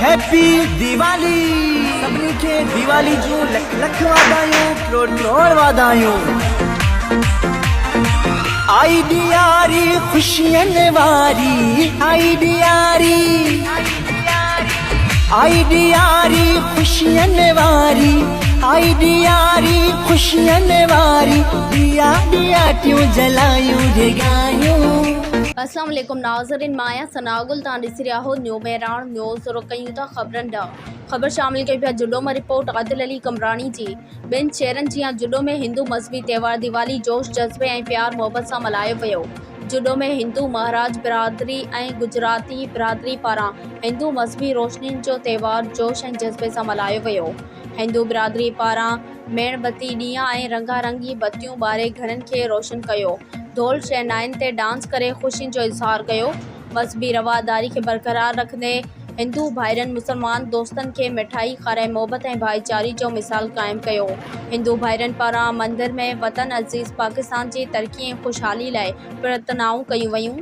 Happy Diwali सभिनी खे दिवाली जूं लख लख वाधायूं करोड़ करोड़ वाधायूं। आई ॾियारी खुशियनि वारी आई ॾियारी आई ॾियारी खुशियनि वारी आई ॾियारी खुशियनि वारी दिया ॾियाटियूं जलायूं जगायूं। अस्सलाम वालेकुम नाज़रीन, माया सनागुल तां ॾिसी रहिया हो न्यू मेराण न्यूज़ और कयूं था ख़बरनि ॾांहुं। ख़बर शामिल कई पिया जुडो में रिपोर्ट आदिल अली कमरानी जी। ॿिनि शहरनि जी जुडो में हिंदू मज़हबी त्योहार दिवाली जोश जज़्बे ऐं प्यार मोहब्बत सां मल्हायो वियो। जुडो में हिंदू महाराज बिरादरी ऐं गुजराती बिरादरी पारां हिंदू मज़हबी रोशनियुनि जो त्योहार जोश ऐं जज़्बे सां मल्हायो वियो। हिंदू बिरादरी पारां मेणबती ॾींहं ऐं रंगारंगी बत्तियूं ॿारे घरनि खे रोशन कयो। ढोल शहनाइनि ते डांस करे ख़ुशियुनि जो इज़हार कयो। मज़हबी रवादारी खे बरक़रार रखंदे हिंदू भाइरनि मुसलमान दोस्तनि खे मिठाई खाराए मोहबत ऐं भाईचारे जो मिसाल क़ाइमु कयो। हिंदू भाइरनि पारां मंदिर में वतन अज़ीज़ पाकिस्तान जी तरक़ी ऐं ख़ुशहाली लाइ प्रार्थनाऊं कयूं वयूं।